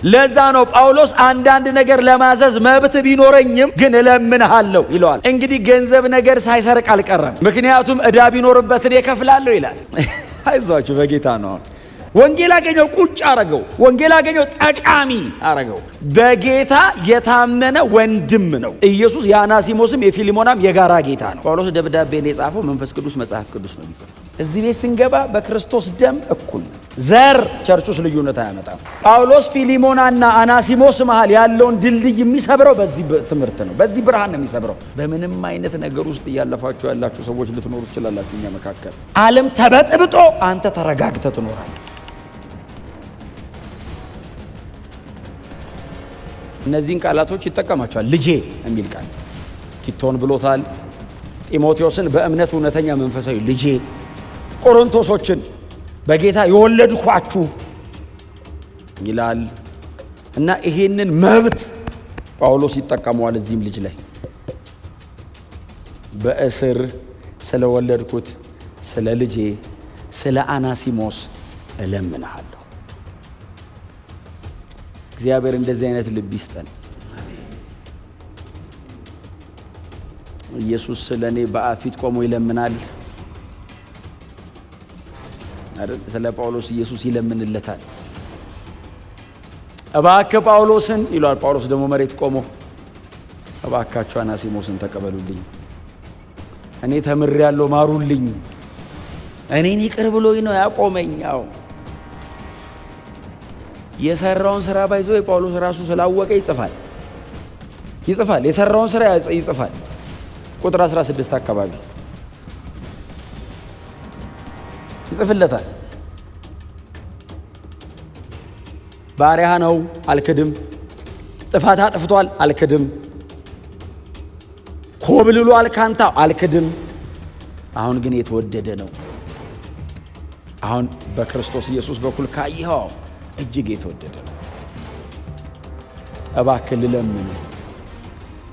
ለዛ ነው ጳውሎስ አንዳንድ ነገር ለማዘዝ መብት ቢኖረኝም ግን እለምንሃለሁ ይለዋል። እንግዲህ ገንዘብ ነገር ሳይሰርቅ አልቀረም። ምክንያቱም ዕዳ ቢኖርበት እኔ እከፍላለሁ ይላል። አይዟችሁ በጌታ ነው። ወንጌል አገኘው፣ ቁጭ አረገው። ወንጌል አገኘው፣ ጠቃሚ አረገው። በጌታ የታመነ ወንድም ነው። ኢየሱስ የአናሲሞስም የፊሊሞናም የጋራ ጌታ ነው። ጳውሎስ ደብዳቤን የጻፈው መንፈስ ቅዱስ መጽሐፍ ቅዱስ ነው የሚጽፈው። እዚህ ቤት ስንገባ በክርስቶስ ደም እኩል ነው። ዘር ቸርቹስ ልዩነት አያመጣም። ጳውሎስ ፊሊሞናና አናሲሞስ መሃል ያለውን ድልድይ የሚሰብረው በዚህ ትምህርት ነው። በዚህ ብርሃን ነው የሚሰብረው። በምንም አይነት ነገር ውስጥ እያለፋችሁ ያላችሁ ሰዎች ልትኖሩ ትችላላችሁ። እኛ መካከል ዓለም ተበጥብጦ አንተ ተረጋግተህ ትኖራለህ። እነዚህን ቃላቶች ይጠቀማቸዋል። ልጄ የሚል ቃል ቲቶን ብሎታል። ጢሞቴዎስን በእምነት እውነተኛ መንፈሳዊ ልጄ፣ ቆሮንቶሶችን በጌታ የወለድኳችሁ ይላል እና ይሄንን መብት ጳውሎስ ይጠቀመዋል። እዚህም ልጅ ላይ በእስር ስለወለድኩት ስለ ልጄ ስለ አናሲሞስ እለምንሃለሁ። እግዚአብሔር እንደዚህ አይነት ልብ ይስጠን። ኢየሱስ ስለኔ በአብ ፊት ቆሞ ይለምናል አይደል? ስለ ጳውሎስ ኢየሱስ ይለምንለታል። እባክህ ጳውሎስን ይሏል። ጳውሎስ ደግሞ መሬት ቆሞ እባካችሁ አናሲሞስን ተቀበሉልኝ፣ እኔ ተምሬያለሁ፣ ማሩልኝ፣ እኔን ይቅር ብሎኝ ነው ያቆመኛው። የሰራውን ስራ ባይዘው ጳውሎስ ራሱ ስላወቀ ይጽፋል። የሰራውን ስራ ይጽፋል። ቁጥር 16 አካባቢ ይጽፍለታል። ባሪያህ ነው አልክድም፣ ጥፋት አጥፍቷል አልክድም፣ ኮብልሏል ካንተ አልክድም፣ አሁን ግን የተወደደ ነው። አሁን በክርስቶስ ኢየሱስ በኩል ካየኸው እጅግ የተወደደ ነው። እባክህ ልለምን፣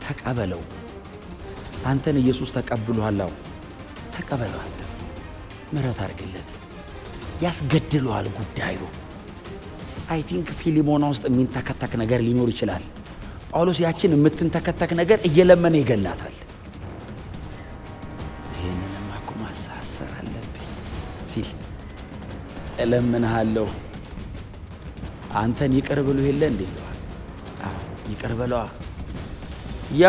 ተቀበለው። አንተን ኢየሱስ ተቀብሏል። ተቀበለው። አንተ ምሕረት አድርግለት። ያስገድለዋል ጉዳዩ። አይ ቲንክ ፊሊሞና ውስጥ የሚንተከተክ ነገር ሊኖር ይችላል። ጳውሎስ ያችን የምትንተከተክ ነገር እየለመነ ይገላታል። ይህንንማ እኮ ማሳሰር አለብኝ ሲል እለምንሃለሁ አንተን ይቅር ብሎ የለ እንዴ ይለዋል። ይቅር በለዋ። ያ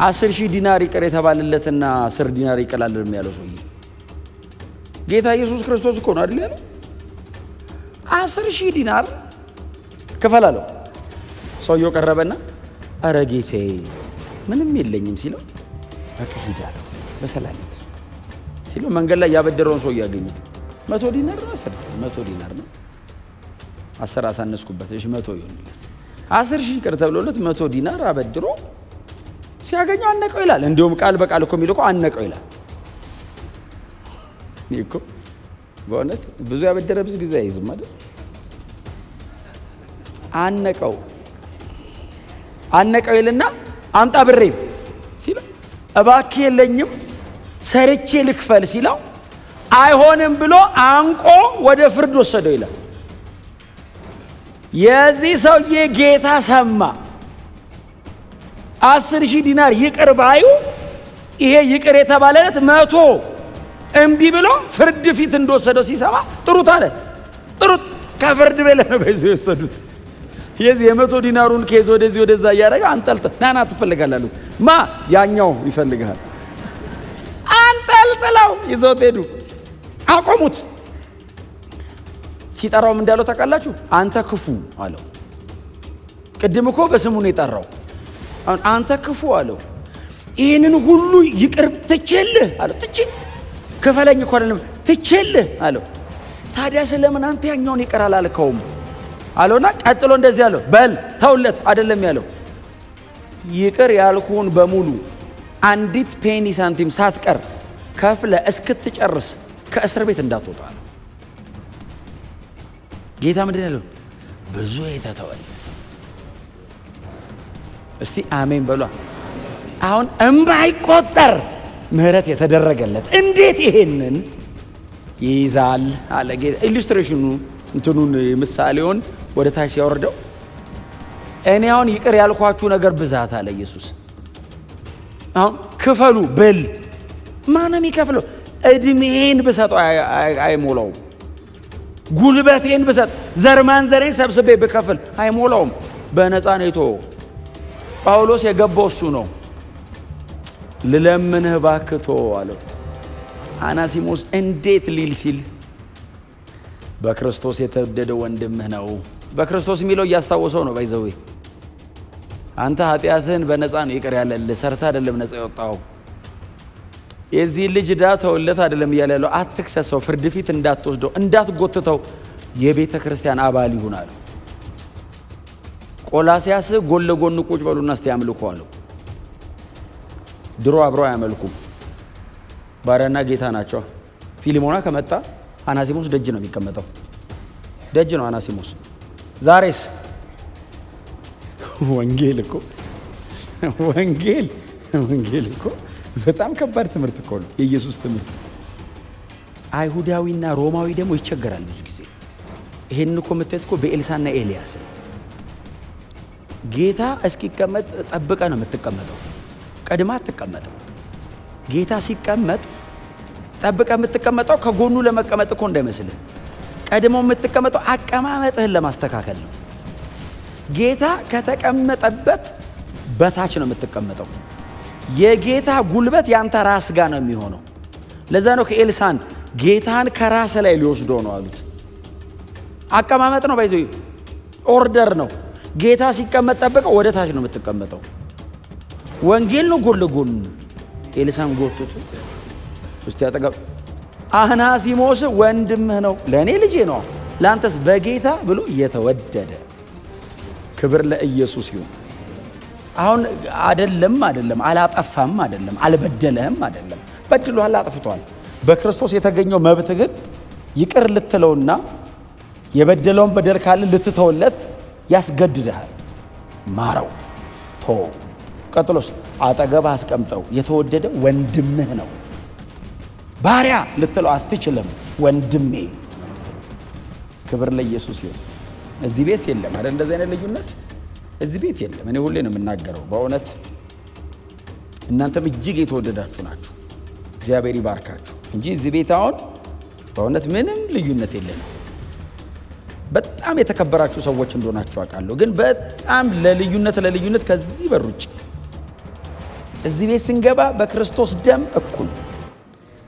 10,000 ዲናር ይቅር የተባለለትና 10 ዲናር ይቀላል ያለው ሰውዬ ጌታ ኢየሱስ ክርስቶስ እኮ ነው አይደል ያለው? 10,000 ዲናር ክፈል አለው። ሰውየው ቀረበና አረ ጌታዬ ምንም የለኝም ሲለው በቃ ሂድ አለው። በሰላም ሂድ ሲለው መንገድ ላይ ያበደረውን ሰውዬ ያገኘ 100 ዲናር ነው። 100 ዲናር ነው። 10 አሳነስኩበት፣ እሺ 100 ይሆንለት። 10,000 ይቅር ተብሎለት 100 ዲናር አበድሮ ሲያገኘው አነቀው ይላል። እንዲሁም ቃል በቃል እኮ የሚልቆ አነቀው ይላል። እኮ በእውነት ብዙ ያበደረ ብዙ ጊዜ አይዝም አይደል? አነቀው ይልና አምጣ ብሬን ሲለው እባክህ የለኝም ሰርቼ ልክፈል ሲለው አይሆንም ብሎ አንቆ ወደ ፍርድ ወሰደው ይላል። የዚህ ሰውዬ ጌታ ሰማ። 10,000 ዲናር ይቅር ባዩ ይሄ ይቅር የተባለለት 100 እምቢ ብሎ ፍርድ ፊት እንደወሰደው ሲሰማ ጥሩት አለ። ጥሩት ከፍርድ ቤት ነው በይዘው የወሰዱት። የዚህ የ100 ዲናሩን ኬዝ ወደዚህ ወደዛ እያደረገ አንጠልጥ ናና ትፈልጋለህ ማ ያኛው ይፈልጋል። አንጠልጥለው ይዘውት ሄዱ። አቆሙት። ሲጠራውም እንዳለው ታውቃላችሁ? አንተ ክፉ አለው። ቅድም እኮ በስሙ ነው የጠራው። አንተ ክፉ አለው። ይህንን ሁሉ ይቅር ትችልህ አለው። ክፈለኝ እኮ አይደለም ትችልህ አለው። ታዲያ ስለምን አንተ ያኛውን ይቅር አላልከውም አለውና ቀጥሎ እንደዚህ አለው። በል ተውለት አይደለም ያለው፣ ይቅር ያልኩህን በሙሉ አንዲት ፔኒ ሳንቲም ሳትቀር ከፍለ እስክትጨርስ ከእስር ቤት እንዳትወጣ ነው። ጌታ ምንድን ያለው? ብዙ የተተወል። እስቲ አሜን በሏ። አሁን እማይቆጠር ምህረት የተደረገለት እንዴት ይሄንን ይይዛል አለ ጌታ። ኢሉስትሬሽኑ እንትኑን ምሳሌውን ወደ ታች ሲያወርደው እኔ አሁን ይቅር ያልኳችሁ ነገር ብዛት አለ ኢየሱስ። አሁን ክፈሉ ብል ማንም ይከፍለው? እድሜን ብሰጠው አይሞላውም። ጉልበቴን ብሰጥ ዘር ማንዘሬን ሰብስቤ ብከፍል አይሞላውም። በነፃ ነው የተወው። ጳውሎስ የገባው እሱ ነው። ልለምንህ እባክህ ተወው አለው። አናሲሞስ እንዴት ሊል ሲል በክርስቶስ የተወደደ ወንድምህ ነው። በክርስቶስ የሚለው እያስታወሰው ነው። ባይዘዌ አንተ ኃጢአትህን በነፃ ነው ይቅር ያለልህ፣ ሰርተህ አይደለም ነፃ የወጣው። የዚህ ልጅ ዕዳ ተውለት አይደለም እያለ ያለው። አትክሰሰው፣ ፍርድ ፊት እንዳትወስደው፣ እንዳትጎትተው፣ የቤተ ክርስቲያን አባል ይሁን አለው። ቆላስያስ ጎን ለጎን ቁጭ በሉና እስቲ ያምልኩ አለው። ድሮ አብረው አያመልኩም፣ ባሪያና ጌታ ናቸው። ፊሊሞና ከመጣ አናሲሞስ ደጅ ነው የሚቀመጠው። ደጅ ነው አናሲሞስ። ዛሬስ ወንጌል እኮ በጣም ከባድ ትምህርት እኮ ነው የኢየሱስ ትምህርት። አይሁዳዊና ሮማዊ ደግሞ ይቸገራል ብዙ ጊዜ። ይሄን እኮ የምታዩት እኮ በኤልሳና ኤልያስ ጌታ እስኪቀመጥ ጠብቀ ነው የምትቀመጠው፣ ቀድማ አትቀመጠው። ጌታ ሲቀመጥ ጠብቀ የምትቀመጠው ከጎኑ ለመቀመጥ እኮ እንዳይመስልህ። ቀድሞ የምትቀመጠው አቀማመጥህን ለማስተካከል ነው። ጌታ ከተቀመጠበት በታች ነው የምትቀመጠው። የጌታ ጉልበት ያንተ ራስ ጋር ነው የሚሆነው። ለዛ ነው ከኤልሳን ጌታን ከራስ ላይ ሊወስዶ ነው አሉት። አቀማመጥ ነው ባይዘው ኦርደር ነው። ጌታ ሲቀመጥ ጠብቀው ወደ ታች ነው የምትቀመጠው። ወንጌል ነው ጎን ለጎን። ኤልሳን ጎትቶ እስቲ አጠገብ አናሲሞስ ወንድምህ ነው፣ ለእኔ ልጄ ነው፣ ለአንተስ በጌታ ብሎ የተወደደ። ክብር ለኢየሱስ ይሁን። አሁን አይደለም አላጠፋም፣ አይደለም አልበደለህም፣ አይደለም በድሏል፣ አጥፍቷል። በክርስቶስ የተገኘው መብት ግን ይቅር ልትለውና የበደለውን በደል ካለ ልትተውለት ያስገድድሃል። ማረው፣ ቶ ቀጥሎስ አጠገብ አስቀምጠው፣ የተወደደ ወንድምህ ነው። ባሪያ ልትለው አትችልም፣ ወንድሜ። ክብር ለኢየሱስ ይሁን። እዚህ ቤት የለም አይደል እንደዚህ አይነት ልዩነት እዚህ ቤት የለም። እኔ ሁሌ ነው የምናገረው በእውነት እናንተም እጅግ የተወደዳችሁ ናችሁ፣ እግዚአብሔር ይባርካችሁ እንጂ እዚህ ቤት አሁን በእውነት ምንም ልዩነት የለንም። በጣም የተከበራችሁ ሰዎች እንደሆናችሁ አውቃለሁ፣ ግን በጣም ለልዩነት ከዚህ በሩጭ እዚህ ቤት ስንገባ በክርስቶስ ደም እኩል፣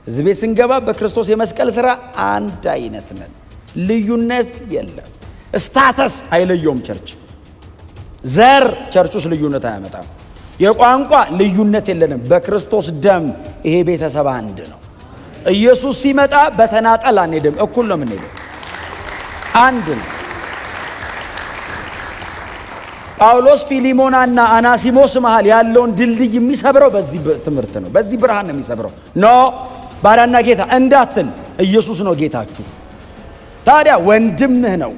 እዚህ ቤት ስንገባ በክርስቶስ የመስቀል ሥራ አንድ አይነት ነን። ልዩነት የለም። ስታተስ አይለየውም ቸርች። ዘር ቸርች ውስጥ ልዩነት አያመጣም። የቋንቋ ልዩነት የለንም። በክርስቶስ ደም ይሄ ቤተሰብ አንድ ነው። ኢየሱስ ሲመጣ በተናጠል አንሄድም፣ እኩል ነው የምንሄደው። አንድ ነው። ጳውሎስ ፊሊሞናና አናሲሞስ መሃል ያለውን ድልድይ የሚሰብረው በዚህ ትምህርት ነው፣ በዚህ ብርሃን ነው የሚሰብረው። ኖ ባሪያና ጌታ እንዳትል፣ ኢየሱስ ነው ጌታችሁ። ታዲያ ወንድምህ ነው፣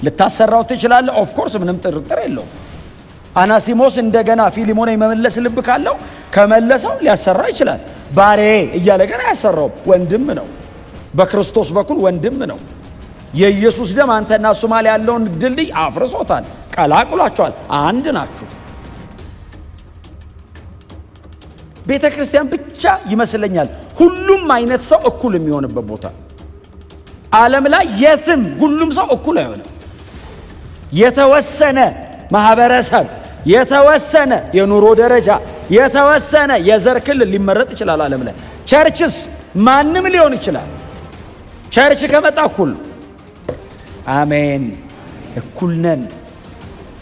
ልታሰራው ትችላለህ። ኦፍ ኮርስ ምንም ጥርጥር የለውም። አናሲሞስ እንደገና ፊሊሞና የመመለስ ልብ ካለው ከመለሰው ሊያሰራ ይችላል። ባሬ እያለ ገና ያሰራው ወንድም ነው። በክርስቶስ በኩል ወንድም ነው። የኢየሱስ ደም አንተና እሱ መሃል ያለውን ድልድይ አፍርሶታል፣ ቀላቅሏቸዋል። አንድ ናችሁ። ቤተ ክርስቲያን ብቻ ይመስለኛል ሁሉም አይነት ሰው እኩል የሚሆንበት ቦታ። ዓለም ላይ የትም ሁሉም ሰው እኩል አይሆንም። የተወሰነ ማህበረሰብ፣ የተወሰነ የኑሮ ደረጃ፣ የተወሰነ የዘር ክልል ሊመረጥ ይችላል ዓለም ላይ። ቸርችስ ማንም ሊሆን ይችላል። ቸርች ከመጣ እኩል ነው። አሜን። እኩል ነን።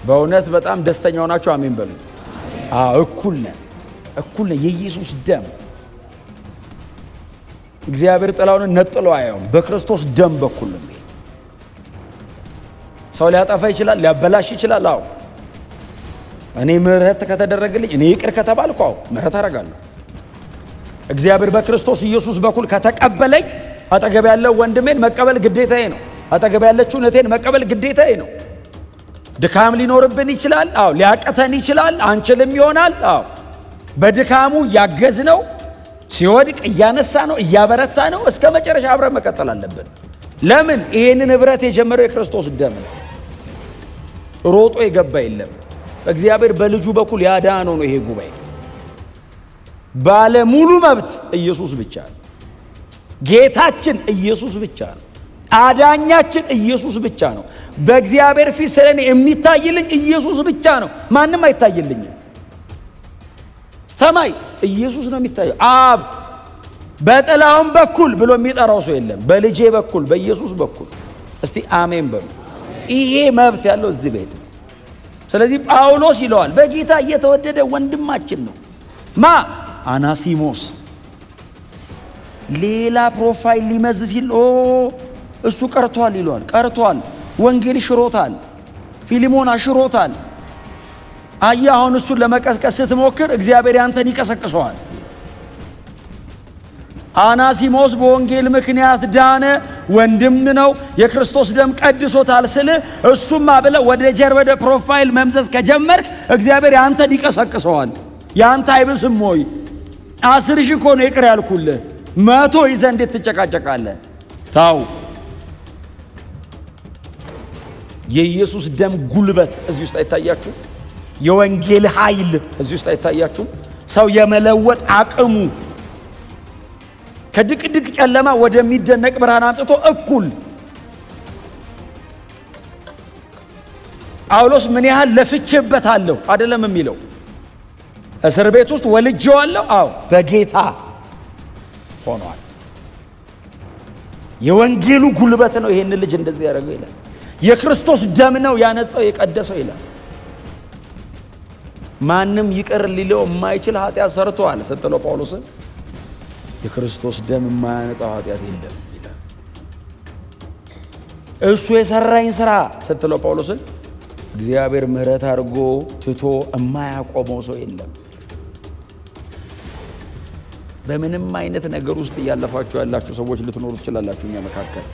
በእውነት በጣም ደስተኛ ሆናችሁ አሜን በሉ። እኩል ነን፣ እኩል ነን። የኢየሱስ ደም እግዚአብሔር ጥላውን ነጥሎ አያውም። በክርስቶስ ደም በኩል ነው። ሰው ሊያጠፋ ይችላል፣ ሊያበላሽ ይችላል። እኔ ምህረት ከተደረገልኝ፣ እኔ ይቅር ከተባልኩ ምህረት አደርጋለሁ። እግዚአብሔር በክርስቶስ ኢየሱስ በኩል ከተቀበለኝ አጠገብ ያለው ወንድሜን መቀበል ግዴታዬ ነው። አጠገብ ያለችው እህቴን መቀበል ግዴታዬ ነው። ድካም ሊኖርብን ይችላል። ሊያቀተን ይችላል። አንችልም ይሆናል። በድካሙ ያገዝነው ሲወድቅ እያነሳ ነው፣ እያበረታ ነው። እስከ መጨረሻ አብረን መቀጠል አለብን። ለምን? ይሄንን ህብረት የጀመረው የክርስቶስ ደም ነው። ሮጦ የገባ የለም። እግዚአብሔር በልጁ በኩል ያዳነው ነው ይሄ ጉባኤ። ባለ ሙሉ መብት ኢየሱስ ብቻ ነው። ጌታችን ኢየሱስ ብቻ ነው። አዳኛችን ኢየሱስ ብቻ ነው። በእግዚአብሔር ፊት ስለኔ የሚታይልኝ ኢየሱስ ብቻ ነው። ማንም አይታይልኝም። ሰማይ ኢየሱስ ነው የሚታየው። አብ በጥላውን በኩል ብሎ የሚጠራው ሰው የለም። በልጄ በኩል በኢየሱስ በኩል እስቲ አሜን በሉ። ይሄ መብት ያለው እዚህ ቤት ነው። ስለዚህ ጳውሎስ ይለዋል በጌታ እየተወደደ ወንድማችን ነው። ማ አናሲሞስ ሌላ ፕሮፋይል ሊመዝ ሲል እሱ ቀርቷል ይለዋል። ቀርቷል። ወንጌል ሽሮታል። ፊሊሞና ሽሮታል። አያ አሁን እሱን ለመቀስቀስ ስትሞክር እግዚአብሔር ያንተን ይቀሰቅሰዋል። አናሲሞስ በወንጌል ምክንያት ዳነ፣ ወንድም ነው፣ የክርስቶስ ደም ቀድሶታል ስል እሱማ ብለ ወደ ጀርበደ ፕሮፋይል መምዘዝ ከጀመርክ እግዚአብሔር ያንተን ይቀሰቅሰዋል። ያንተ አይብስም ወይ? 10 ሺህ እኮ ነው ይቅር ያልኩልህ፣ 100 ይዘህ እንዴት ትጨቃጨቃለህ? ታው የኢየሱስ ደም ጉልበት እዚህ ውስጥ አይታያችሁ? የወንጌል ኃይል እዚህ ውስጥ አይታያችሁ? ሰው የመለወጥ አቅሙ ከድቅድቅ ጨለማ ወደሚደነቅ ብርሃን አምጥቶ እኩል ጳውሎስ ምን ያህል ለፍቼበታለሁ አይደለም የሚለው እስር ቤት ውስጥ ወልጄዋለሁ። አዎ በጌታ ሆኗል። የወንጌሉ ጉልበት ነው ይሄን ልጅ እንደዚህ ያደረገው ይላል። የክርስቶስ ደም ነው ያነጻው የቀደሰው ይላል። ማንም ይቅር ሊለው የማይችል ኃጢአት ሰርቷል ስትለው ጳውሎስን የክርስቶስ ደም የማያነጻው ኃጢአት የለም ይላል። እሱ የሰራኝ ስራ ስትለው ጳውሎስን እግዚአብሔር ምሕረት አድርጎ ትቶ የማያቆመው ሰው የለም። በምንም አይነት ነገር ውስጥ እያለፋችሁ ያላችሁ ሰዎች ልትኖሩ ትችላላችሁ። እኛ መካከል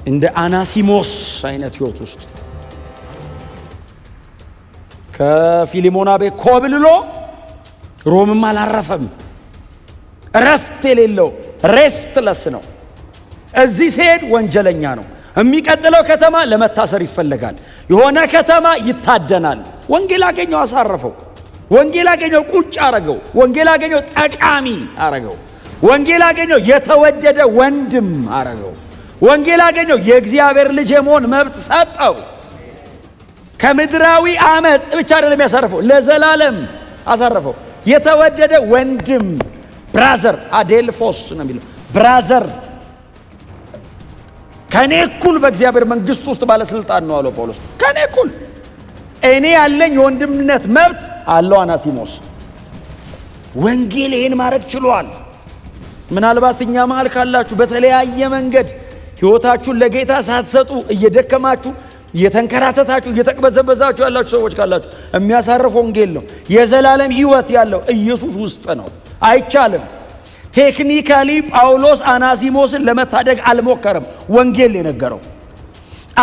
እንደ አናሲሞስ አይነት ህይወት ውስጥ ከፊሊሞና ቤት ኮብልሎ ሮምም አላረፈም። ረፍት የሌለው ሬስትለስ ነው። እዚህ ሲሄድ ወንጀለኛ ነው። የሚቀጥለው ከተማ ለመታሰር ይፈልጋል። የሆነ ከተማ ይታደናል። ወንጌል አገኘው፣ አሳረፈው። ወንጌል አገኘው፣ ቁጭ አረገው። ወንጌል አገኘው፣ ጠቃሚ አረገው። ወንጌል አገኘው፣ የተወደደ ወንድም አረገው። ወንጌል አገኘው፣ የእግዚአብሔር ልጅ የመሆን መብት ሰጠው። ከምድራዊ አመፅ ብቻ አይደለም ያሳረፈው፣ ለዘላለም አሳረፈው። የተወደደ ወንድም ብራዘር፣ አዴልፎስ ነው የሚለው ብራዘር፣ ከኔ እኩል በእግዚአብሔር መንግስት ውስጥ ባለስልጣን ነው አለው ጳውሎስ። ከኔ እኩል እኔ ያለኝ የወንድምነት መብት አለው አናሲሞስ። ወንጌል ይሄን ማድረግ ችሏል። ምናልባት እኛ መሃል ካላችሁ በተለያየ መንገድ ህይወታችሁን ለጌታ ሳትሰጡ እየደከማችሁ እየተንከራተታችሁ እየተቅበዘበዛችሁ ያላችሁ ሰዎች ካላችሁ የሚያሳርፍ ወንጌል ነው። የዘላለም ህይወት ያለው ኢየሱስ ውስጥ ነው። አይቻልም። ቴክኒካሊ ጳውሎስ አናሲሞስን ለመታደግ አልሞከረም። ወንጌል የነገረው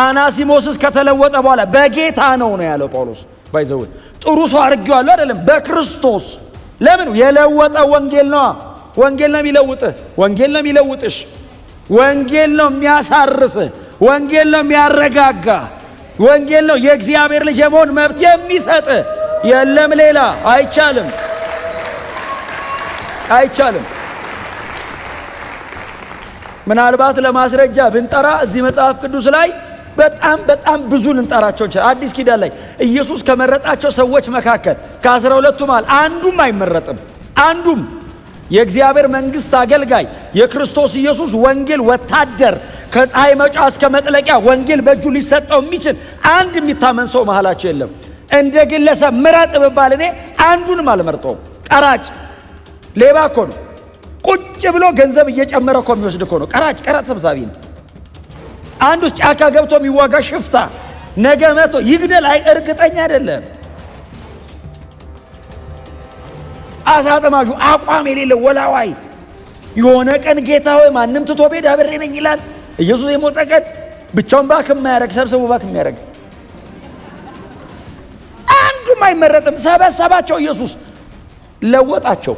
አናሲሞስስ ከተለወጠ በኋላ በጌታ ነው ያለው ጳውሎስ። ባይዘው ጥሩ ሰው አድርጌዋለሁ አይደለም፣ በክርስቶስ። ለምን የለወጠ ወንጌል ነው። ወንጌል ነው የሚለውጥህ። ወንጌል ነው የሚለውጥሽ። ወንጌል ነው የሚያሳርፍ። ወንጌል ነው የሚያረጋጋ። ወንጌል ነው የእግዚአብሔር ልጅ የመሆን መብት የሚሰጥ። የለም ሌላ። አይቻልም፣ አይቻልም። ምናልባት ለማስረጃ ብንጠራ እዚህ መጽሐፍ ቅዱስ ላይ በጣም ብዙ ልንጠራቸው እንችላለን። አዲስ ኪዳን ላይ ኢየሱስ ከመረጣቸው ሰዎች መካከል ከ12ቱ መሃል አንዱም አይመረጥም። አንዱም የእግዚአብሔር መንግስት አገልጋይ፣ የክርስቶስ ኢየሱስ ወንጌል ወታደር፣ ከፀሐይ መውጫ እስከ መጥለቂያ ወንጌል በእጁ ሊሰጠው የሚችል አንድ የሚታመን ሰው መሃላቸው የለም። እንደ ግለሰብ ምረጥ ብባል እኔ አንዱንም አልመርጠውም። ቀራጭ፣ ሌባ እኮ ነው። ቁጭ ብሎ ገንዘብ እየጨመረ እኮ የሚወስድ እኮ ነው። ቀራጭ ሰብሳቢ ነው። አንዱ ጫካ ገብቶ የሚዋጋ ሽፍታ ነገ መቶ ይግደል እርግጠኛ አይደለም። አሳ አጥማጁ አቋም የሌለው ወላዋይ የሆነ ቀን ጌታ ሆይ ማንም ትቶ ቤት አብሬ ነኝ ይላል። ኢየሱስ የሞተ ቀን ብቻውን ባክ የማያረግ ሰብስቦ ባክ የሚያረግ አንዱም አይመረጥም። ሰበሰባቸው። ኢየሱስ ለወጣቸው።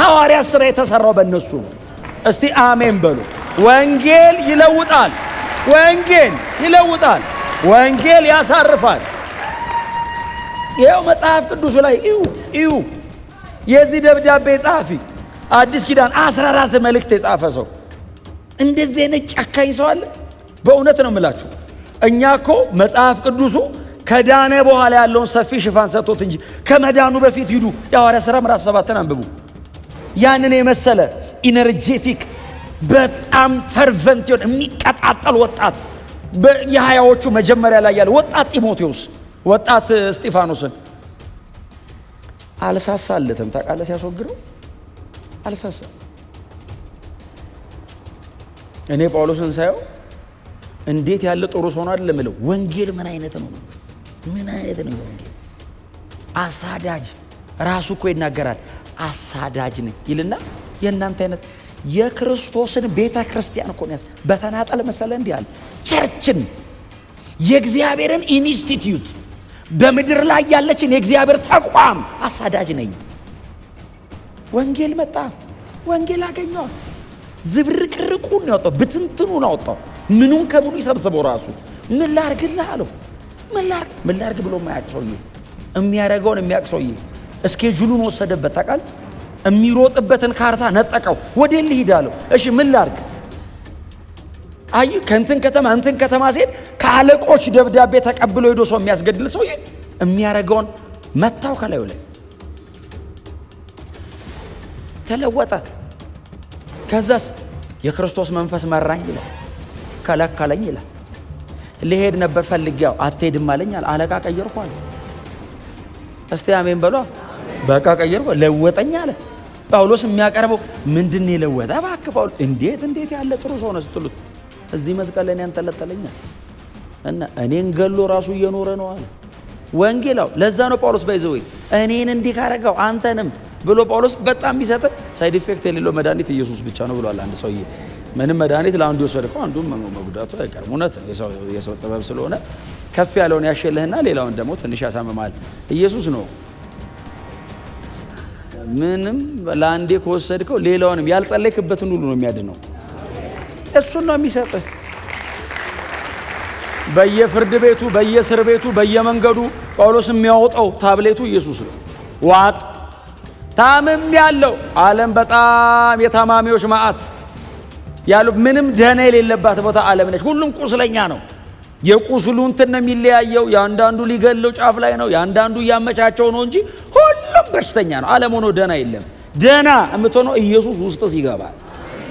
ሐዋርያት ሥራ የተሰራው በእነሱ ነው። እስቲ አሜን በሉ። ወንጌል ይለውጣል። ወንጌል ይለውጣል። ወንጌል ያሳርፋል። ይኸው መጽሐፍ ቅዱሱ ላይ እዩ የዚህ ደብዳቤ ጸሐፊ አዲስ ኪዳን 14 መልእክት የጻፈ ሰው እንደዚህ አይነት ጨካኝ ሰው አለ? በእውነት ነው የምላችሁ። እኛ እኮ መጽሐፍ ቅዱሱ ከዳነ በኋላ ያለውን ሰፊ ሽፋን ሰጥቶት እንጂ ከመዳኑ በፊት ሂዱ የሐዋርያት ሥራ ምዕራፍ 7ን አንብቡ። ያንን የመሰለ ኢነርጄቲክ በጣም ፈርቨንት የሆነ የሚቀጣጠል ወጣት የሃያዎቹ መጀመሪያ ላይ ያለ ወጣት ጢሞቴዎስ ወጣት እስጢፋኖስን አልሳሳለትም። ታውቃለህ? ሲያስወግረው አልሳሳ። እኔ ጳውሎስን ሳየው እንዴት ያለ ጥሩ ሰው ነው አይደለም እለው። ወንጌል ምን አይነት ነው? ምን አይነት ነው ወንጌል? አሳዳጅ ራሱ እኮ ይናገራል። አሳዳጅ ነኝ ይልና የእናንተ አይነት የክርስቶስን ቤተ ክርስቲያን እኮ ነው በተናጠል መሰለ እንዲህ አለ። ቸርችን የእግዚአብሔርን ኢንስቲትዩት በምድር ላይ ያለችን የእግዚአብሔር ተቋም አሳዳጅ ነኝ። ወንጌል መጣ፣ ወንጌል አገኘው። ዝብርቅርቁን ያወጣው፣ ብትንትኑን አወጣው። ምኑን ከምኑ ይሰብስበው ራሱ። ምን ላርግልህ አለው። ምን ላርግ ብሎ የማያውቅ ሰውዬ፣ የሚያደርገውን የሚያውቅ ሰውዬ እስኬጁሉን ወሰደበት። ታውቃለህ? የሚሮጥበትን ካርታ ነጠቀው። ወዴት ልሂድ አለው። እሺ ምን ላርግ? አይ ከእንትን ከተማ እንትን ከተማ ሴት ከአለቆች ደብዳቤ ተቀብሎ ሄዶ ሰው የሚያስገድል ሰውዬ የሚያደርገውን መታው። ከላዩ ላይ ተለወጠ። ከዛስ የክርስቶስ መንፈስ መራኝ ይላል። ከለከለኝ ይላል። ልሄድ ነበር ፈልጌው አትሄድም አለኝ አለ። አለቃ ቀየርኩ አለ። እስቲ አሜን በሏ። በቃ ቀየርኩ፣ ለወጠኝ አለ። ጳውሎስ የሚያቀርበው ምንድን የለወጠ? እባክህ ጳውሎስ እንዴት ያለ ጥሩ ሰው ነው ስትሉት እዚህ መስቀል ላይ ያንጠለጠለኛል እና እኔን ገሎ ራሱ እየኖረ ነው አለ። ወንጌላው ለዛ ነው ጳውሎስ ባይዘው እኔን እንዲህ ካረጋው አንተንም ብሎ ጳውሎስ በጣም የሚሰጥ ሳይድ ኢፌክት የሌለው መድኃኒት ኢየሱስ ብቻ ነው ብሏል። አንድ ሰውዬ ምንም መድኃኒት ለአንዱ የወሰድከው አንዱም መጉዳቱ አይቀርም። እውነት ነው፣ የሰው ጥበብ ስለሆነ ከፍ ያለውን ያሸልህና ሌላውን ደግሞ ትንሽ ያሳምማል። ኢየሱስ ነው ምንም ለአንዴ ከወሰድከው ሌላውንም ያልጸለይክበትን ሁሉ ነው የሚያድነው። እሱን ነው የሚሰጥህ። በየፍርድ ቤቱ በየእስር ቤቱ በየመንገዱ ጳውሎስ የሚያወጣው ታብሌቱ ኢየሱስ ነው። ዋጥ ታምም ያለው ዓለም በጣም የታማሚዎች ማዕት ያሉ ምንም ደህና የሌለባት ቦታ ዓለም ነች። ሁሉም ቁስለኛ ነው። የቁስሉ እንትን ነው የሚለያየው። የአንዳንዱ ሊገለው ጫፍ ላይ ነው፣ የአንዳንዱ እያመቻቸው ነው እንጂ ሁሉም በሽተኛ ነው። ዓለም ሆኖ ደህና የለም። ደህና የምትሆነው ኢየሱስ ውስጥ ሲገባ፣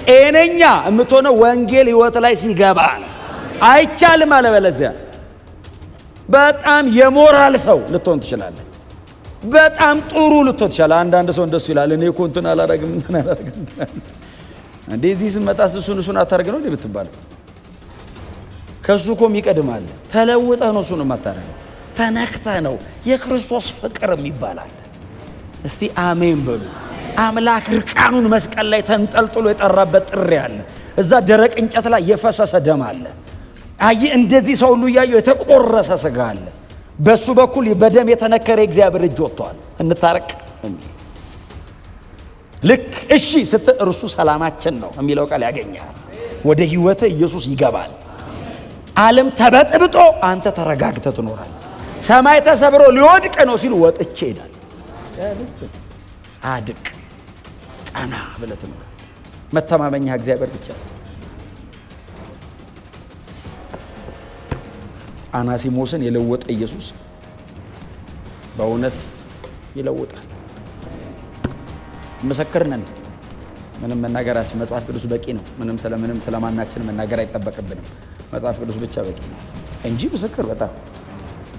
ጤነኛ የምትሆነው ወንጌል ህይወት ላይ ሲገባ ነው። አይቻልም አለበለዚያ በጣም የሞራል ሰው ልትሆን ትችላለህ። በጣም ጥሩ ልትሆን ትችላለህ። አንዳንድ ሰው እንደሱ ይላል፣ እኔ እኮ እንትን አላረግም እንደዚህ ስመጣስ እሱን አታርግ ነው የምትባለው። ከሱ እኮ ይቀድማል። ተለውጠህ ነው እሱን የማታረገው፣ ተነክተህ ነው። የክርስቶስ ፍቅር ይባላል። እስቲ አሜን በሉ። አምላክ እርቃኑን መስቀል ላይ ተንጠልጥሎ የጠራበት ጥሪ አለ። እዛ ደረቅ እንጨት ላይ የፈሰሰ ደም አለ። አይ እንደዚህ ሰው ሁሉ እያየው የተቆረሰ ስጋ አለ። በሱ በኩል በደም የተነከረ እግዚአብሔር እጅ ወጥቷል። እንታረቅ የሚል ልክ እሺ ስትል እርሱ ሰላማችን ነው የሚለው ቃል ያገኛል። ወደ ህይወት ኢየሱስ ይገባል። ዓለም ተበጥብጦ አንተ ተረጋግተህ ትኖራለህ። ሰማይ ተሰብሮ ሊወድቅ ነው ሲሉ ወጥቼ ሄዳል። ጻድቅ ቀና ብለህ ትኖራለህ። መተማመኛ እግዚአብሔር ብቻ። አናሲሞስን የለወጠ ኢየሱስ በእውነት ይለውጣል። ምስክር ነን። ምንም መናገር መጽሐፍ ቅዱስ በቂ ነው። ምንም ስለማናችን መናገር አይጠበቅብንም። መጽሐፍ ቅዱስ ብቻ በቂ ነው እንጂ ምስክር በጣም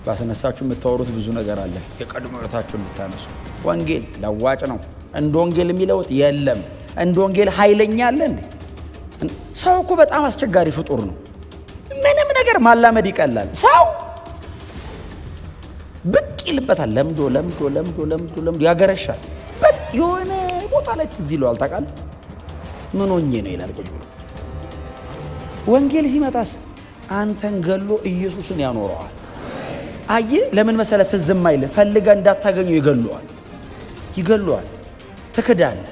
ባስነሳችሁ የምታወሩት ብዙ ነገር አለ። የቀድሞ ሕይወታችሁን የምታነሱ ወንጌል ለዋጭ ነው። እንደ ወንጌል የሚለውጥ የለም። እንደ ወንጌል ኃይለኛ አለ እንዴ? ሰው እኮ በጣም አስቸጋሪ ፍጡር ነው። ምንም ነገር ማላመድ ይቀላል። ሰው ብቅ ይልበታል። ለምዶ ያገረሻል። የሆነ ቦታ ላይ ትዝ ይለዋል። ታውቃለህ ምን ሆኜ ነው ይላል ቁጭ ብሎ። ወንጌል ሲመጣስ አንተን ገሎ ኢየሱስን ያኖረዋል። አይ ለምን መሰለህ ትዝ የማይልህ ፈልገህ እንዳታገኘው ይገለዋል። ትክዳለህ።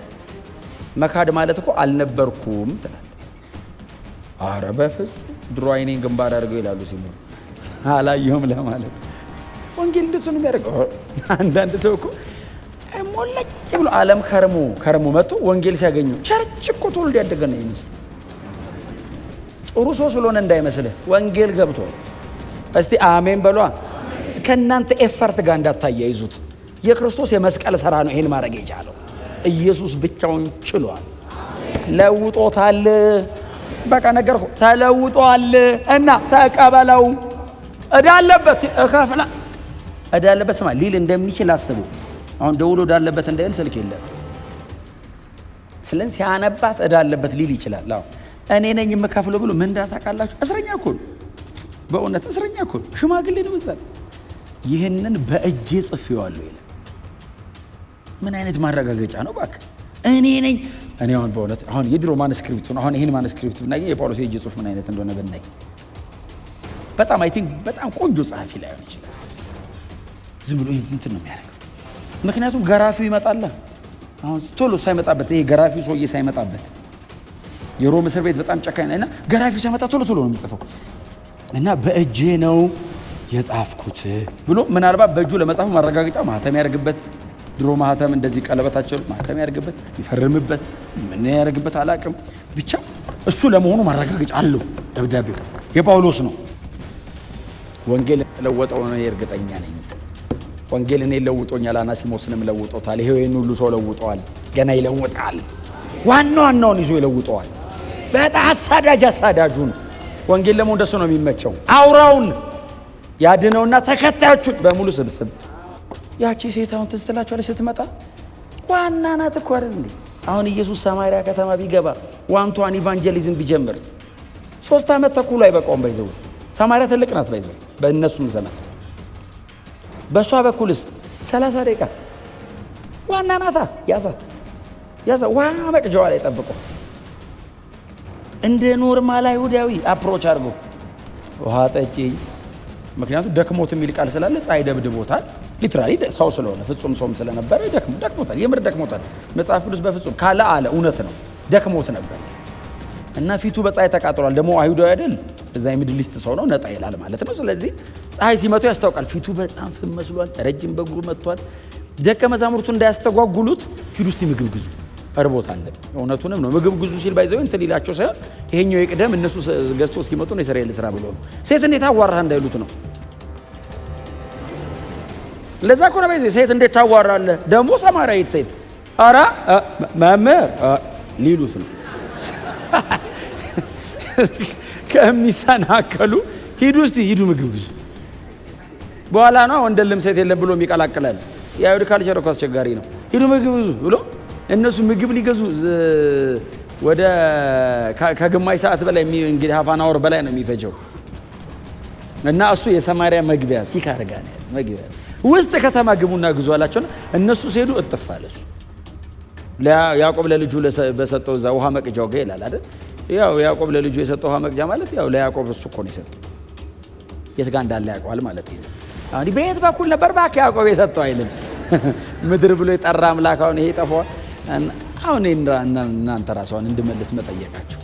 መካድ ማለት እኮ አልነበርኩም ትላለህ። ኧረ በፍጹም ድሮ አይኔን ግንባር አድርገው ይላሉ ሲሞቱ። አላየሁም ለማለት ወንጌል እንደሱ ነው የሚያደርገው። አንዳንድ ሰው እኮ ሞለጭ ብሎ ዓለም ከርሞ መጥቶ ወንጌል ሲያገኙ ቸርች እኮ ቶሎ ሊያደገ ነው ይመስል ጥሩ ሰው ስለሆነ እንዳይመስልህ ወንጌል ገብቶ እስቲ አሜን በሏ። ከእናንተ ኤፈርት ጋር እንዳታያይዙት። የክርስቶስ የመስቀል ሥራ ነው ይሄን ማድረግ የቻለው። ኢየሱስ ብቻውን ችሏል። ለውጦታል። በቃ ነገርኩ፣ ተለውጧል። እና ተቀበለው። እዳለበት እከፍላ እዳለበት ስማ ሊል እንደሚችል አስቡ። አሁን ደውሎ እዳለበት እንዳይል ስልክ የለም። ስለዚህ ሲያነባት እዳለበት ሊል ይችላል። አዎ እኔ ነኝ የምከፍለው ብሎ ምን እንዳታውቃላችሁ። እስረኛ እኮ ነው፣ በእውነት እስረኛ እኮ ነው። ሽማግሌ ነው መሰል። ይህንን በእጄ ጽፌዋለሁ ይላል። ምን አይነት ማረጋገጫ ነው እባክህ? እኔ ነኝ። እኔ አሁን በእውነት አሁን የድሮ ማኑስክሪፕቱን አሁን ይሄን ማኑስክሪፕት ብናገኝ የጳውሎስ የእጅ ጽሑፍ ምን አይነት እንደሆነ ብናይ በጣም አይ ቲንክ በጣም ቆንጆ ጸሐፊ ላይሆን ይችላል። ዝም ብሎ እንትን ነው የሚያደርገው። ምክንያቱም ገራፊው ይመጣል። አሁን ቶሎ ሳይመጣበት ይሄ ገራፊው ሰውዬ ሳይመጣበት የሮም እስር ቤት በጣም ጨካኝ ነውና ገራፊው ሳይመጣ ቶሎ ነው የሚጽፈው እና በእጄ ነው የጻፍኩት ብሎ ምናልባት በእጁ ለመጻፉ ማረጋገጫ ማህተም ያደርግበት። ድሮ ማህተም እንደዚህ ቀለበታቸው ማህተም ያደርግበት ይፈርምበት ምን ያደርግበት አላቅም። ብቻ እሱ ለመሆኑ ማረጋገጫ አለው። ደብዳቤው የጳውሎስ ነው። ወንጌል ለወጠው ነው እርግጠኛ ነኝ። ወንጌል እኔ ለውጦኛል፣ አናሲሞስንም ለውጦታል። ይሄው ይሄን ሁሉ ሰው ለውጠዋል፣ ገና ይለውጣል። ዋናውን ይዞ ይለውጠዋል። በጣም አሳዳጁን ወንጌል ለምን እንደሱ ነው የሚመቸው። አውራውን ያድነውና ተከታዮቹን በሙሉ ስብስብ። ያቺ ሴት አሁን ትዝ ትላችኋለች ስትመጣ ዋና ናት እኮ አይደል እንዴ? አሁን ኢየሱስ ሰማርያ ከተማ ቢገባ ዋንቷን ኢቫንጀሊዝም ቢጀምር 3 ዓመት ተኩል አይበቃውም። ባይዘው ሰማርያ ትልቅ ናት ባይዘው በእነሱም ዘመን። በሷ በኩልስ 30 ደቂቃ ዋና ናታ። ያዛት ዋ መቅጃዋ ላይ ጠብቆ እንደ ኖርማል አይሁዳዊ አፕሮች አድርጎ ውሃ ጠጪኝ። ምክንያቱም ደክሞት የሚል ቃል ስላለ ፀሐይ ደብድቦታል። ሊትራሊ ሰው ስለሆነ ፍጹም ሰውም ስለነበረ ደክሞታል። የምር ደክሞታል። መጽሐፍ ቅዱስ በፍጹም ካለ አለ እውነት ነው። ደክሞት ነበር እና ፊቱ በፀሐይ ተቃጥሏል። ደግሞ አይሁዳዊ አይደል? እዛ የሚድል ኢስት ሰው ነው፣ ነጣ ይላል ማለት ነው። ስለዚህ ፀሐይ ሲመቱ ያስታውቃል። ፊቱ በጣም ፍም መስሏል። ረጅም በእግሩ መጥቷል። ደቀ መዛሙርቱ እንዳያስተጓጉሉት ሂዱ እስቲ ምግብ ግዙ እርቦታል። እውነቱንም ነው። ምግብ ግዙ ሲል ባይዘው እንትን ይላቸው ሳይሆን ይሄኛው የቅደም እነሱ ገዝቶ እስኪመጡ ነው የእስራኤል ስራ ብሎ ነው። ሴት እንዴት አዋራህ እንዳይሉት ነው። ለዛ እኮ ነው ባይዘው ሴት እንዴት ታዋራለህ ደግሞ ሰማርያዊት ሴት ኧረ መምህር ሊሉት ነው። ከሚሰናከሉ ሂዱ እስቲ ሂዱ ምግብ ግዙ። በኋላ ነው ወንደልም ሴት የለም ብሎ የሚቀላቅላል። የአይሁድ ካልቸር እኮ አስቸጋሪ ነው። ሂዱ ምግብ ግዙ ብሎ እነሱ ምግብ ሊገዙ ወደ ከግማሽ ሰዓት በላይ እንግዲህ ሀፋናወር በላይ ነው የሚፈጀው እና እሱ የሰማርያ መግቢያ ሲካርጋ ነው መግቢያ ውስጥ ከተማ ግቡና ግዙ አላቸውና እነሱ ሲሄዱ እጥፍ አለ እሱ። ያዕቆብ ለልጁ በሰጠው እዛ ውሃ መቅጃው ጋር ይላል አይደል? ያው ያዕቆብ ለልጁ የሰጠው ውሃ መቅጃ ማለት ያው ለያዕቆብ እሱ እኮ ነው የሰጠው። የት ጋር እንዳለ ያውቀዋል ማለት ነው። አሁን በየት በኩል ነበር ባክ ያዕቆብ የሰጠው አይልም። ምድር ብሎ የጠራ አምላክ አሁን ይሄ ጠፋው። አሁን እናንተ ራስዎን እንድመልስ መጠየቃችሁ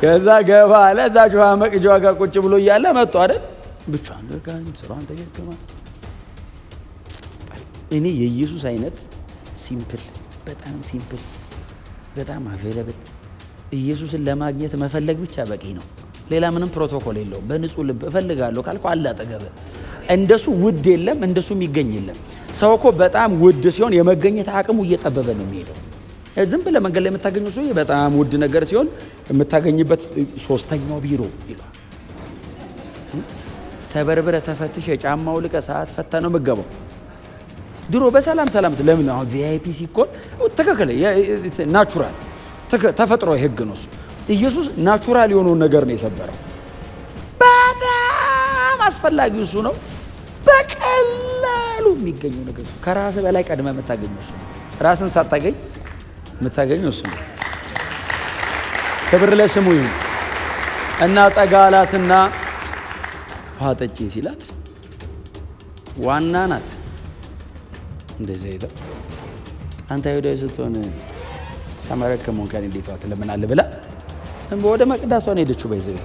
ከዛ ገባ አለ እዛ ውሃ መቅጃው ጋር ቁጭ ብሎ እያለ መጡ አይደል? ብቻውን ጋር ስራውን ተገከማ። እኔ የኢየሱስ አይነት ሲምፕል በጣም አቬለብል ኢየሱስን ለማግኘት መፈለግ ብቻ በቂ ነው። ሌላ ምንም ፕሮቶኮል የለውም። በንጹህ ልብ እፈልጋለሁ ካልኩ አለ አጠገብህ። እንደሱ ውድ የለም፣ እንደሱ የሚገኝ የለም። ሰው እኮ በጣም ውድ ሲሆን የመገኘት አቅሙ እየጠበበ ነው የሚሄደው። ዝም ብለህ መንገድ ላይ የምታገኘው ሰው በጣም ውድ ነገር ሲሆን የምታገኝበት 3ኛው ቢሮ ይሏል። ተበርብረ ተፈትሽ የጫማው ልቀ ሰዓት ፈታ ነው የምትገባው። ድሮ በሰላም ለምን አሁን ቪአይፒ ሲኮን ትክክል ናቹራል ተፈጥሮ ህግ ነው እሱ። ኢየሱስ ናቹራል የሆነውን ነገር ነው የሰበረው። በጣም አስፈላጊው እሱ ነው። በቀላሉ የሚገኘው ነገር ከራስ በላይ ቀድመ የምታገኘው እሱ ነው። ራስን ሳታገኝ የምታገኘው እሱ ነው። ክብር ለስሙ ይሁን እና ጠጋላትና ውሃ ጠጪ ሲላት ዋና ናት። እንደዚህ አይታ አንተ አይሁዳዊ ስትሆን ሰማርያ ከመሆን ጋር እንዴት ትለምናለህ ብላ ወደ መቅዳቷን ሄደችው። ባይዘው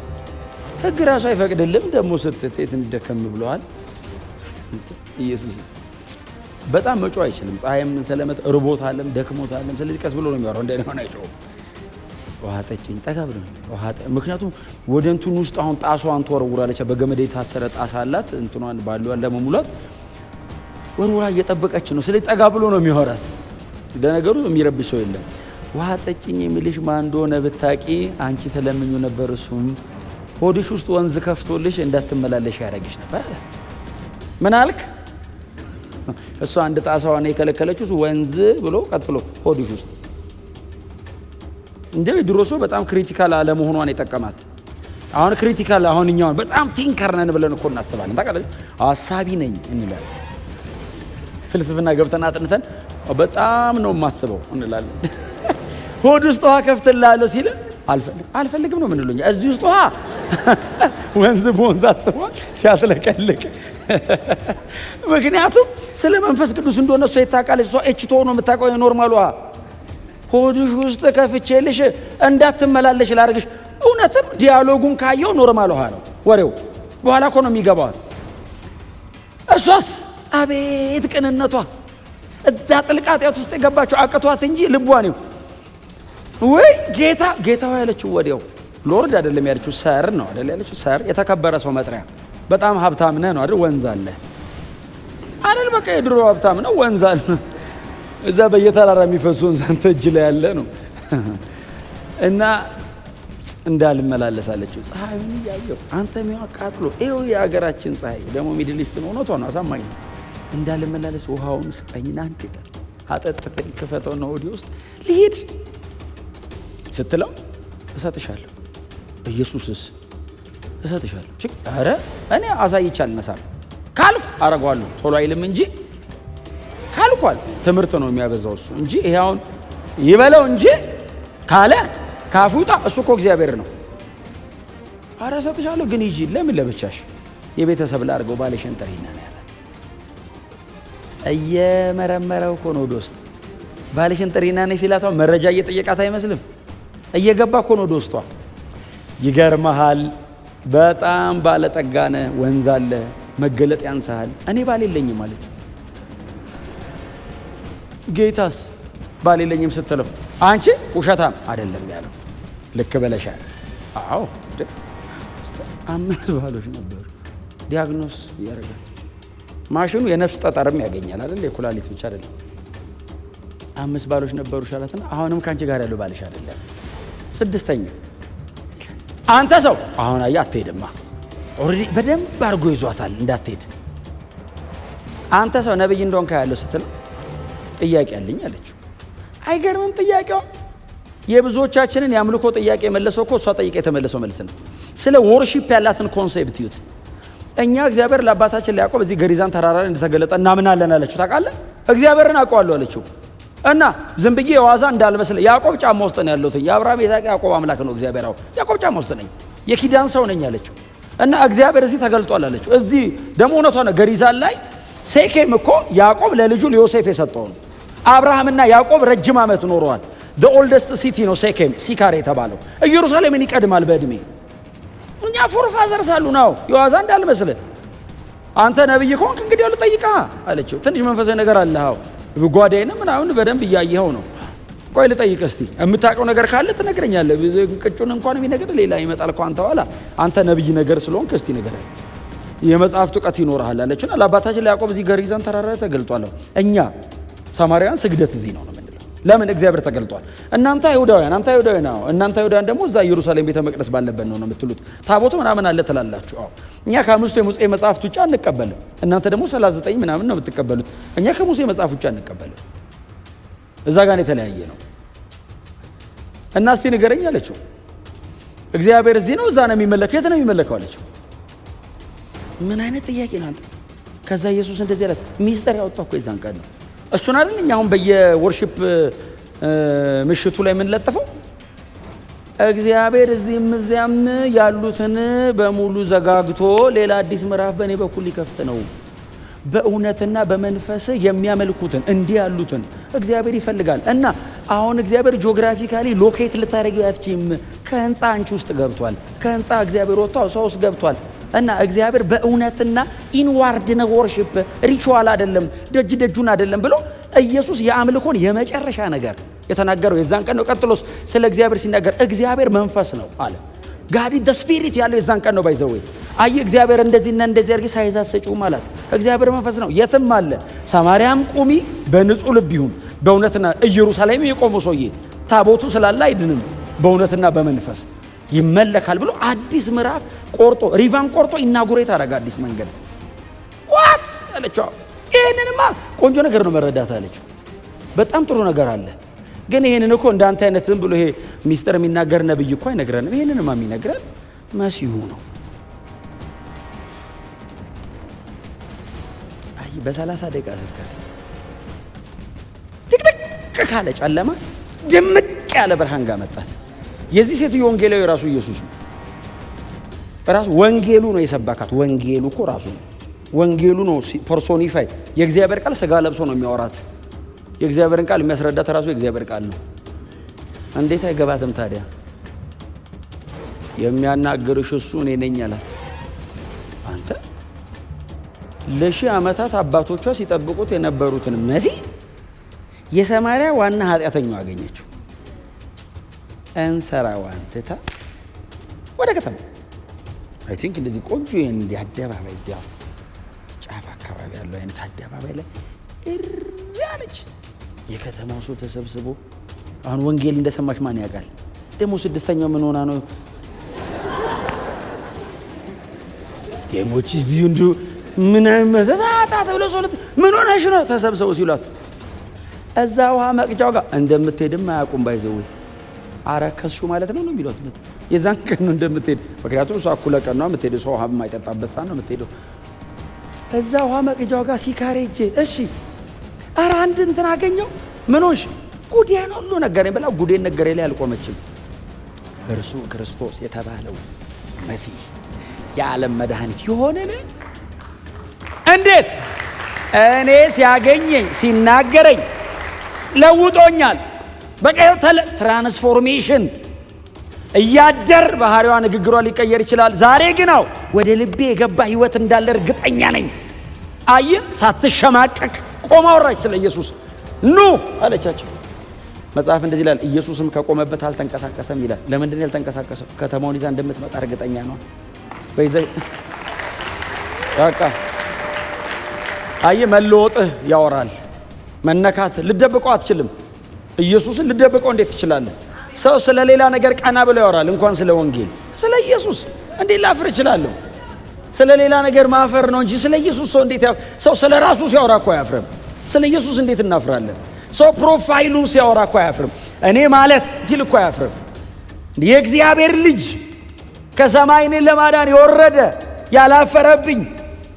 ህግ ራሱ አይፈቅድልም። ደግሞ ስትቴት እንደከም ብለዋል። ኢየሱስ በጣም መጮህ አይችልም። ፀሐይም ስለመት ርቦታልም ደክሞታልም። ስለዚህ ቀስ ብሎ ነው የሚያወራው። እንደኔ ሆነ አይጮህም። ውሃ ጠጪኝ ጠጋ ብሎ ውሃ ምክንያቱም ወደ እንትኑ ውስጥ አሁን ጣሷን ተወርውራለች። በገመድ የታሰረ ጣሳ አላት። እንትኗን ባለው ያለ መሙላት ወርውራ እየጠበቀች ነው። ስለዚህ ጠጋ ብሎ ነው የሚያወራት። ለነገሩ የሚረብሽ ሰው የለም። ውሃ ጠጪኝ የሚልሽ ማን እንደሆነ ብታቂ አንቺ ተለምኙ ነበር፣ እሱም ሆድሽ ውስጥ ወንዝ ከፍቶልሽ እንዳትመላለሽ ያደርግሽ ነበር አላት። ምን አልክ? እሷ አንድ ጣሳዋን የከለከለችው ወንዝ ብሎ ቀጥሎ ሆድሽ ውስጥ እንደ ድሮ ሰው በጣም ክሪቲካል አለመሆኗን የጠቀማት። አሁን ክሪቲካል አሁን እኛውን በጣም ቲንከር ነን ብለን እኮ እናስባለን። ታውቃለህ አሳቢ ነኝ እንላለን። ፍልስፍና ገብተን አጥንተን በጣም ነው የማስበው እንላለን። ሆድ ውስጥ ውሃ ከፍትላለሁ ሲል አልፈልግም ነው ምንሉኝ። እዚህ ውስጥ ውሃ ወንዝ በወንዝ አስቧል ሲያትለቀልቅ። ምክንያቱም ስለ መንፈስ ቅዱስ እንደሆነ እሷ ይታወቃለች። እሷ ኤችቶ ነው የምታውቀው የኖርማል ውሃ። ሆድሽ ውስጥ ከፍቼልሽ እንዳትመላለሽ ላርግሽ። እውነትም ዲያሎጉን ካየው ኖርማል ውሃ ነው ወሬው። በኋላ እኮ ነው የሚገባው። እሷስ አቤት ቅንነቷ! እዛ ጥልቃጤት ውስጥ የገባችው አቅቷት እንጂ ልቧ ነው። ወይ ጌታ ያለችው ወዲያው ሎርድ አይደለም ያለችው፣ ሰር ነው አይደል ያለችው። ሰር የተከበረ ሰው መጥሪያ። በጣም ሀብታም ነህ ነው አይደል? ወንዝ አለ አይደል? በቃ የድሮ ሀብታም ነው። ወንዝ አለ እዛ በየተራራ የሚፈሱ ወንዝ አንተ እጅ ላይ ያለ ነው። እና እንዳልመላለስ አለችው። ፀሐዩን እያየሁ አንተ ሚው አቃጥሎ ይኸው የሀገራችን ፀሐይ ደግሞ ሚድል ኢስት ነው። እውነቷ ነው፣ አሳማኝ ነው። እንዳልመላለስ ውሃውን ስጠኝና አንተ አጠጥተኝ ክፈተው ነው ወዲህ ውስጥ ልሂድ ስትለው እሰጥሻለሁ፣ ኢየሱስስ እሰጥሻለሁ። ኧረ እኔ አሳይቻል ነሳም ካልኩ አረጋለሁ ቶሎ አይልም እንጂ ካልኳል ትምህርት ነው የሚያበዛው እሱ እንጂ ይሄ አሁን ይበለው እንጂ ካለ ካፉጣ እሱ እኮ እግዚአብሔር ነው። ኧረ እሰጥሻለሁ ግን ሂጂ። ለምን ለብቻሽ? የቤተሰብ ላድርገው ባለሽን ጠሪና ነው ያለ። እየመረመረው እኮ ነው ወደ ውስጥ ባለሽን ጠሪና ነኝ ሲላቷ መረጃ እየጠየቃት አይመስልም። እየገባ እኮ ነው ወደ ውስጧ። ይገርመሃል፣ በጣም ባለጠጋ ነህ፣ ወንዝ አለ፣ መገለጥ ያንሳሃል። እኔ ባል የለኝም አለች። ጌታስ ባል የለኝም ስትለው አንቺ ውሸታም አይደለም ያለው። ልክ በለሻል። አዎ 5 ባሎች ነበሩ። ዲያግኖስ ያደርጋል ማሽኑ። የነፍስ ጠጠርም ያገኛል አይደል? የኩላሊት ብቻ አይደለም። 5 ባሎች ነበሩ ሻላትና አሁንም ካንቺ ጋር ያለው ባልሽ አይደለም። 6ኛ አንተ ሰው አሁን አያ አትሄድማ። ኦሬዲ በደንብ አድርጎ ይዟታል እንዳትሄድ። አንተ ሰው ነብይ እንደሆንካ ያለው ስትለው ጥያቄ አለኝ አለችው። አይገርምም? ጥያቄው የብዙዎቻችንን የአምልኮ ጥያቄ መለሰው እኮ እሷ ጠይቃ የተመለሰው መልስ ነው። ስለ ወርሺፕ ያላትን ኮንሴፕት ይዩት። እኛ እግዚአብሔር ለአባታችን ለያዕቆብ እዚህ ገሪዛን ተራራ ላይ እንደተገለጠ እናምናለን አለችው። ታውቃለህ? እግዚአብሔርን አውቀዋለሁ አለችው። እና ዝም ብዬ የዋዛ እንዳልመስል ያዕቆብ ጫማ ውስጥ ነው ያለሁት። የአብርሃም የይስሐቅ ያዕቆብ አምላክ ነው እግዚአብሔር። ያዕቆብ ጫማ ውስጥ ነኝ፣ የኪዳን ሰው ነኝ አለችው። እና እግዚአብሔር እዚህ ተገልጧል አለችው። እዚህ ደግሞ እውነቷ ነው። ገሪዛን ላይ ሴኬም እኮ ያዕቆብ ለልጁ ለዮሴፍ የሰጠው ነው። አብርሃምና ያዕቆብ ረጅም ዓመት ኖረዋል። the oldest city ነው ሴኬም፣ ሲካር የተባለው። ኢየሩሳሌምን ይቀድማል በእድሜ። እኛ ፎርፋዘር ሳሉ ነው የዋዛ እንዳልመስል። አንተ ነብይ ከሆንክ እንግዲህ ልጠይቃ አለችው። ትንሽ መንፈሳዊ ነገር አለ። አዎ ጓዳዬን ምናምን በደንብ እያየኸው ነው። ቆይ ልጠይቅ እስቲ፣ የምታውቀው ነገር ካለ ትነግረኛለህ። ቅጩን እንኳን ቢነገር ሌላ ይመጣል እኮ አንተ ኋላ። አንተ ነብይ ነገር ስለሆንክ እስቲ ንገረኝ፣ የመጽሐፍ እውቀት ይኖርሃል አለችና ለአባታችን ለያዕቆብ እዚህ ገሪዛን ተራራ ተገልጧል። እኛ ሳማርያን ስግደት እዚህ ነው የምንለው። ለምን? እግዚአብሔር ተገልጧል። እናንተ አይሁዳውያን ነው። እናንተ አይሁዳውያን ደግሞ እዛ ኢየሩሳሌም ቤተ መቅደስ ባለበት ነው የምትሉት። ታቦቱ ምናምን አለ ትላላችሁ። አዎ እኛ ከሙሴ የሙሴ መጽሐፍት ውጭ አንቀበልም። እናንተ ደግሞ 39 ምናምን ነው የምትቀበሉት። እኛ ከሙሴ መጽሐፍ ውጭ አንቀበልም። እዛ ጋር የተለያየ ነው። እና እስቲ ንገረኝ አለችው። እግዚአብሔር እዚህ ነው እዛ ነው የሚመለከው? የት ነው የሚመለከው አለችው። ምን አይነት ጥያቄ ነው አንተ? ከዛ ኢየሱስ እንደዚህ አላት። ሚስጥር ያወጣው እኮ የዛን ቀን ነው። እሱን አይደል እኛ አሁን በየወርሺፕ ምሽቱ ላይ የምንለጥፈው? እግዚአብሔር እዚህም እዚያም ያሉትን በሙሉ ዘጋግቶ ሌላ አዲስ ምዕራፍ በእኔ በኩል ሊከፍት ነው። በእውነትና በመንፈስ የሚያመልኩትን እንዲህ ያሉትን እግዚአብሔር ይፈልጋል። እና አሁን እግዚአብሔር ጂኦግራፊካሊ ሎኬት ልታደርጊው ያትችም ከህንፃ አንቺ ውስጥ ገብቷል። ከህንፃ እግዚአብሔር ወጥቷል፣ ሰው ውስጥ ገብቷል። እና እግዚአብሔር በእውነትና ኢንዋርድ ነው ወርሺፕ ሪቹዋል አይደለም፣ ደጅ ደጁን አይደለም ብሎ ኢየሱስ የአምልኮን የመጨረሻ ነገር የተናገረው የዛን ቀን ነው። ቀጥሎስ ስለ እግዚአብሔር ሲናገር እግዚአብሔር መንፈስ ነው አለ። ጋዲ ዘ ስፒሪት ያለው የዛን ቀን ነው። ባይዘው አይ እግዚአብሔር እንደዚህና እንደዚህ አድርጊ ሳይዛሰጪው ማለት እግዚአብሔር መንፈስ ነው። የትም አለ። ሰማርያም ቁሚ በንጹህ ልብ ይሁን በእውነትና ኢየሩሳሌም የቆመው ሰውዬ ታቦቱ ስላለ አይድንም፣ በእውነትና በመንፈስ ይመለካል ብሎ አዲስ ምዕራፍ ቆርጦ ሪቫን ቆርጦ ኢናጉሬት አደረገ። አዲስ መንገድ ዋት አለችው። ይሄንንማ ቆንጆ ነገር ነው መረዳት አለችው። በጣም ጥሩ ነገር አለ። ግን ይሄንን እኮ እንዳንተ አይነት ዝም ብሎ ይሄ ሚስጥር የሚናገር ነብይ እኮ አይነግረንም። ይሄንንማ የሚነግረን መሲሁ ነው። አይ በ30 ደቂቃ ስብከት ድቅድቅ ካለ ጨለማ ድምቅ ያለ ብርሃን ጋር መጣት። የዚህ ሴትዮ ወንጌላዊ ራሱ ኢየሱስ ነው። ራሱ ወንጌሉ ነው የሰባካት። ወንጌሉ እኮ ራሱ ነው። ወንጌሉ ነው ፐርሶኒፋይ። የእግዚአብሔር ቃል ስጋ ለብሶ ነው የሚያወራት። የእግዚአብሔርን ቃል የሚያስረዳት ራሱ የእግዚአብሔር ቃል ነው። እንዴት አይገባትም ታዲያ? የሚያናግርሽ እሱ እኔ ነኝ አላት። አንተ ለሺህ ዓመታት አባቶቿ ሲጠብቁት የነበሩትን መሲህ የሰማርያ ዋና ኃጢአተኛው አገኘችው። እንሰራዋን ትታ ወደ ከተማ አይ ቲንክ እንደዚህ ቆንጆ እንዲህ አደባባይ እዚያው ጫፍ አካባቢ ያለው አይነት አደባባይ ላይ እሪያለች። የከተማው ሰው ተሰብስቦ አሁን ወንጌል እንደሰማች ማን ያውቃል? ደግሞ ስድስተኛው ምን ሆና ነው ደሞች እዚህ እንዱ ምን መዘዛታ ተብሎ ሰውለት ምን ሆነሽ ነው ተሰብስበው ሲሏት እዛ ውሃ መቅጃው ጋር እንደምትሄድም አያውቁም። ባይዘው አረከስሹ ማለት ነው የሚሏት። የዛን ቀን ነው እንደምትሄድ። ምክንያቱም እሷ እኩለ ቀን ነው የምትሄደው። ሰው ውሃ የማይጠጣበት ሰዓት ነው የምትሄደው። እዛ ውሃ መቅጃው ጋር ሲካሬጄ እሺ ኧረ አንድ እንትን አገኘው። ምን ሆንሽ? ጉዴን ሁሉ ነገረኝ ብላ ጉዴን ነገሬ ላይ አልቆመችም። እርሱ ክርስቶስ የተባለው መሲህ የዓለም መድኃኒት የሆነን እንዴት እኔ ሲያገኘኝ ሲናገረኝ ለውጦኛል። በቃ ትራንስፎርሜሽን እያደር ባህሪዋ ንግግሯ ሊቀየር ይችላል። ዛሬ ግን ወደ ልቤ የገባ ህይወት እንዳለ እርግጠኛ ነኝ። አየ ሳትሸማቀቅ ቆማ ወራች። ስለ ኢየሱስ ኑ አለቻቸው። መጽሐፍ እንደዚህ ይላል፣ ኢየሱስም ከቆመበት አልተንቀሳቀሰም ይላል። ለምንድን ነው ያልተንቀሳቀሰው? ከተማውን ይዛ እንደምትመጣ እርግጠኛ ነው። በይዘይ በቃ አየ መለወጥህ ያወራል። መነካት ልደብቀው አትችልም። ኢየሱስን ልደብቀው እንዴት ትችላለህ? ሰው ስለ ሌላ ነገር ቀና ብሎ ያወራል፣ እንኳን ስለ ወንጌል። ስለ ኢየሱስ እንዴት ላፍር እችላለሁ? ስለ ሌላ ነገር ማፈር ነው እንጂ ስለ ኢየሱስ ሰው እንዴት ሰው ስለ ራሱ ሲያወራ እኮ አያፍርም። ስለ ኢየሱስ እንዴት እናፍራለን? ሰው ፕሮፋይሉን ሲያወራ እኮ አያፍርም። እኔ ማለት ሲል እኮ አያፍርም። የእግዚአብሔር ልጅ ከሰማይ እኔን ለማዳን የወረደ ያላፈረብኝ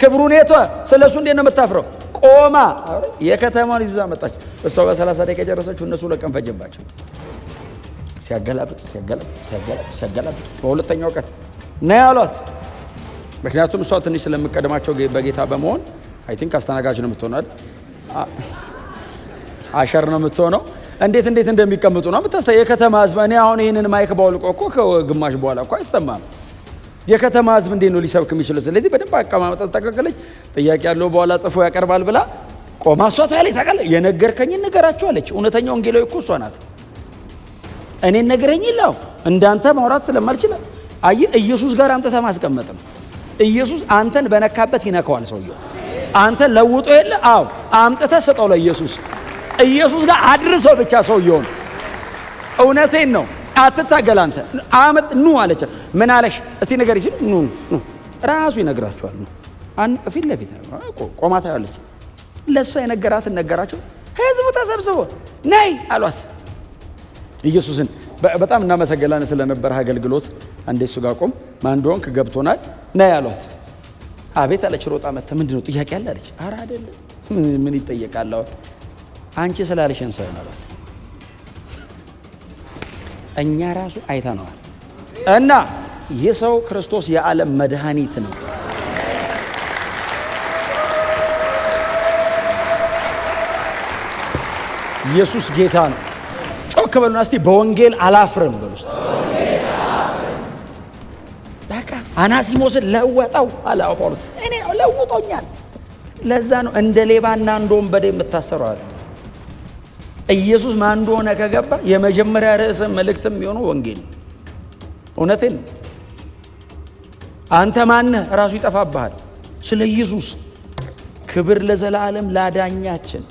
ክብሩን የተ ስለሱ እንዴት ነው የምታፍረው? ቆማ የከተማውን ይዛ መጣች። እሷ በ30 ደቂቃ ጨረሰችው። እነሱ ለቀን ፈጀባቸው። ሲያገላብጡ በሁለተኛው ቀን ነው ያሏት። ምክንያቱም እሷ ትንሽ ስለምቀደማቸው በጌታ በመሆን አይ ቲንክ አስተናጋጅ ነው የምትሆነው፣ አሸር ነው የምትሆነው። እንዴት እንደሚቀምጡ ነው የምታስታ የከተማ ህዝብ። እኔ አሁን ይህንን ማይክ ባውልቆ እኮ ከግማሽ በኋላ እኮ አይሰማም። የከተማ ህዝብ እንዴት ነው ሊሰብክ የሚችለው? ስለዚህ በደንብ አቀማመጥ ተስተካከለች። ጥያቄ ያለው በኋላ ጽፎ ያቀርባል ብላ ቆማ እሷ ታያለች። ታውቃለህ፣ የነገርከኝን ንገራቸው አለች። እውነተኛ ወንጌላዊ እኮ እሷ ናት። እኔን ነገረኝ ይላው እንዳንተ ማውራት ስለማልችል አይ ኢየሱስ ጋር አምጥተህ ማስቀመጥ ነው። ኢየሱስ አንተን በነካበት ይነካዋል ሰውየው። አንተን ለውጦ የለ አምጥተህ ሰጠው ለኢየሱስ። ኢየሱስ ጋር አድርሰው ብቻ ሰውየውን። እውነቴን ነው። አትታገል አንተ። ኑ አለች። ምን አለሽ እስቲ ነገር ይችል ኑ ራሱ ይነግራቸዋል። ፊት ለፊት ቆማታ ያለች ለሷ የነገራትን ነገራቸው። ህዝቡ ተሰብስቦ ነይ አሏት። ኢየሱስን በጣም እናመሰግናለን ስለነበረ አገልግሎት። አንዴ እሱ ጋር ቆም ማን እንደሆንክ ገብቶናል ነይ አሏት። አቤት አለች። ሮጣ መጣ። ምንድነው ጥያቄ አለ አለች። ኧረ አይደለም ምን ይጠየቃል? አንቺ ስላልሽን ሰው ነው አሏት። እኛ ራሱ አይተነዋል። እና ይህ ሰው ክርስቶስ የዓለም መድኃኒት ነው። ኢየሱስ ጌታ ነው። ጮክ በሉና እስቲ በወንጌል አላፍርም በሉ እስቲ። በቃ አናሲሞስን ለወጠው አለ ጳውሎስ። እኔ ነው ለውጦኛል። ለዛ ነው እንደ ሌባና እንደ ወንበዴ የምታሰረው አለ። ኢየሱስ ማን እንደሆነ ከገባ የመጀመሪያ ርዕሰ መልእክትም የሚሆነው ወንጌል። እውነቴን ነው። አንተ ማነህ ራሱ ይጠፋብሃል። ስለ ኢየሱስ ክብር ለዘላለም ላዳኛችን